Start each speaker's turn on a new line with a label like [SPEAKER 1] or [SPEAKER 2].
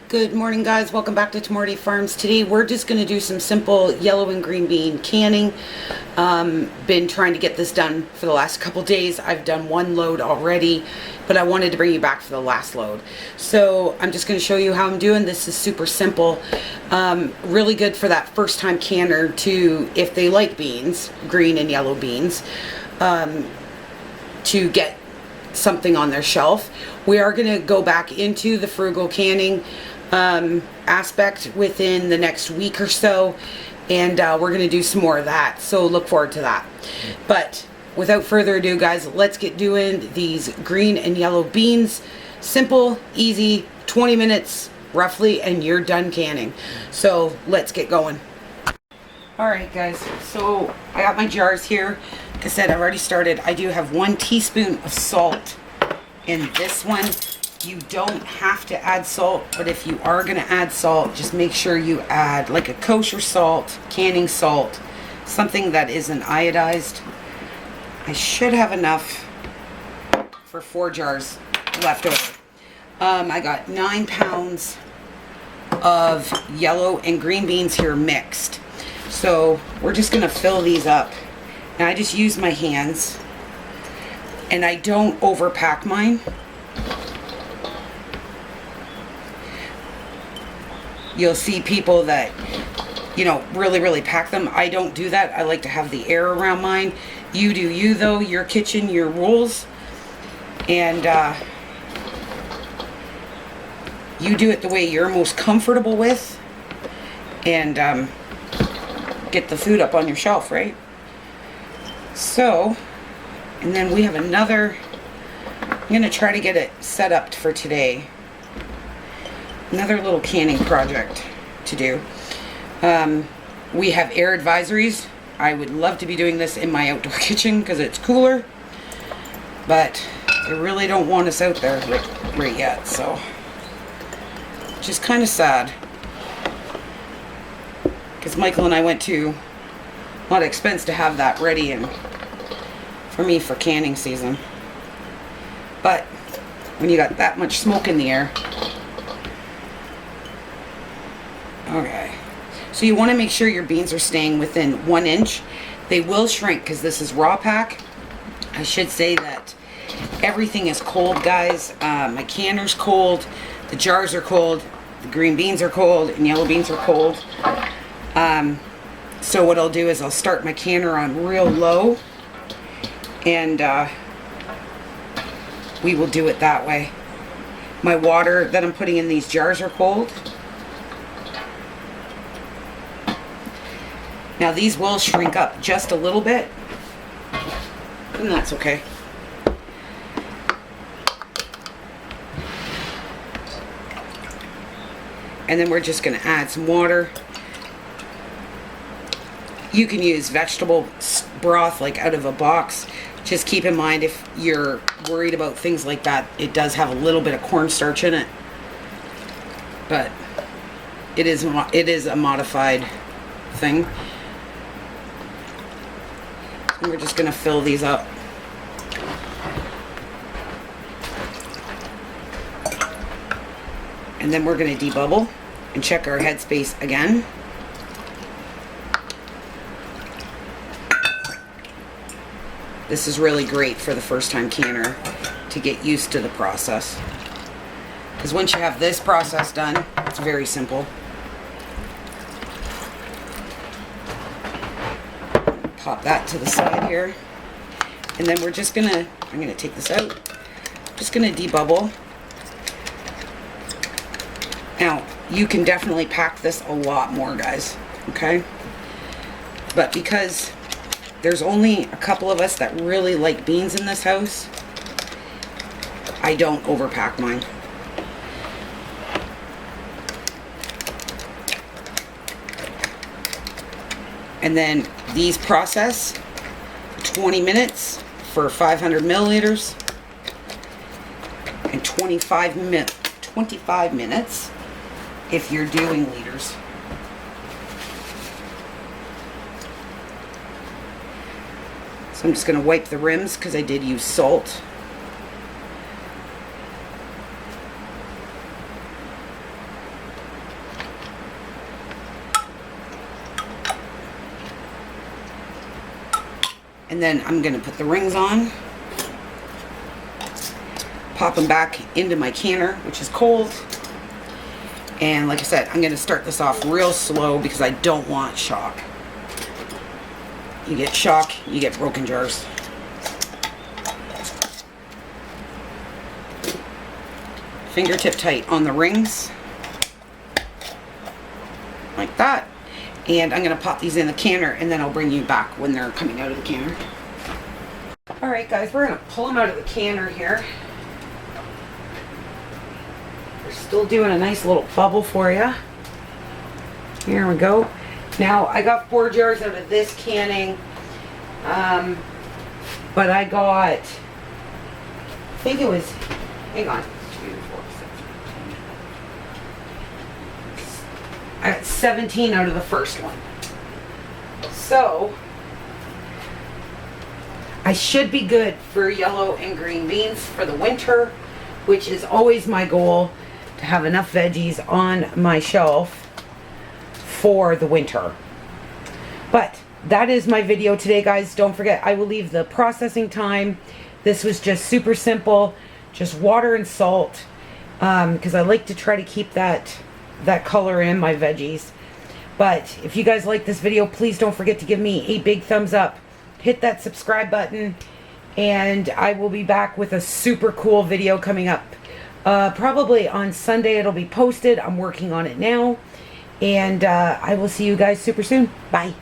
[SPEAKER 1] Good morning, guys. Welcome back to Tomorrowaday Farms. Today we're just going to do some simple yellow and green bean canning. Been trying to get this done for the last couple days. I've done one load already, but I wanted to bring you back for the last load. So I'm just going to show you how I'm doing. This is super simple. Really good for that first time canner to, if they like beans, green and yellow beans, to get something on their shelf. We are going to go back into the frugal canning aspect within the next week or so, and we're going to do some more of that, so look forward to that. But without further ado, guys, let's get doing these green and yellow beans. Simple, easy, 20 minutes roughly, and you're done canning. So let's get going. Alright guys, so I got my jars here. Like I said, I've already started. I do have 1 teaspoon of salt in this one. You don't have to add salt, but if you are going to add salt, just make sure you add like a kosher salt, canning salt, something that isn't iodized. I should have enough for 4 jars left over. I got 9 pounds of yellow and green beans here mixed. So we're just going to fill these up. And I just use my hands. And I don't overpack mine. You'll see people that, you know, really pack them. I don't do that. I like to have the air around mine. You do you, though. Your kitchen, your rules. And you do it the way you're most comfortable with. And get the food up on your shelf, right? So, and then we have another, I'm going to try to get it set up for today. Another little canning project to do. We have air advisories. I would love to be doing this in my outdoor kitchen because it's cooler, but they really don't want us out there right yet, so which is kind of sad, because Michael and I went to a lot of expense to have that ready and for me for canning season. But when you got that much smoke in the air. Okay, so you want to make sure your beans are staying within 1 inch. They will shrink because this is raw pack. I should say that everything is cold, guys. My canner's cold, the jars are cold, the green beans are cold, and yellow beans are cold. So what I'll do is I'll start my canner on real low, and we will do it that way. My water that I'm putting in these jars are cold. Now these will shrink up just a little bit, and that's okay. And then we're just going to add some water. You can use vegetable broth like out of a box. Just keep in mind, if you're worried about things like that, it does have a little bit of cornstarch in it. But it is a modified thing. And we're just going to fill these up. And then we're going to debubble and check our headspace again. This is really great for the first time canner to get used to the process. Because once you have this process done, it's very simple. Pop that to the side here. And then we're just gonna, I'm gonna take this out. Just gonna debubble. Now, you can definitely pack this a lot more, guys, okay? But because there's only a couple of us that really like beans in this house, I don't overpack mine. And then these process 20 minutes for 500 milliliters and 25 minutes if you're doing liters. So I'm just going to wipe the rims because I did use salt. And then I'm going to put the rings on. Pop them back into my canner, which is cold. And like I said, I'm going to start this off real slow because I don't want shock. You get shock, you get broken jars. Fingertip tight on the rings. Like that. And I'm going to pop these in the canner, and then I'll bring you back when they're coming out of the canner. Alright guys, we're going to pull them out of the canner here. We're still doing a nice little bubble for you. Here we go. Now, I got 4 jars out of this canning. But I got, I think it was, hang on. 2, 4, 6, 10. I got 17 out of the first one. So, I should be good for yellow and green beans for the winter, which is always my goal, to have enough veggies on my shelf for the winter. But that is my video today, guys. Don't forget, I will leave the processing time. This was just super simple, just water and salt, because I like to try to keep that color in my veggies. But if you guys like this video, please don't forget to give me a big thumbs up. Hit that subscribe button, and I will be back with a super cool video coming up. Probably on Sunday it'll be posted. I'm working on it now. And I will see you guys super soon. Bye.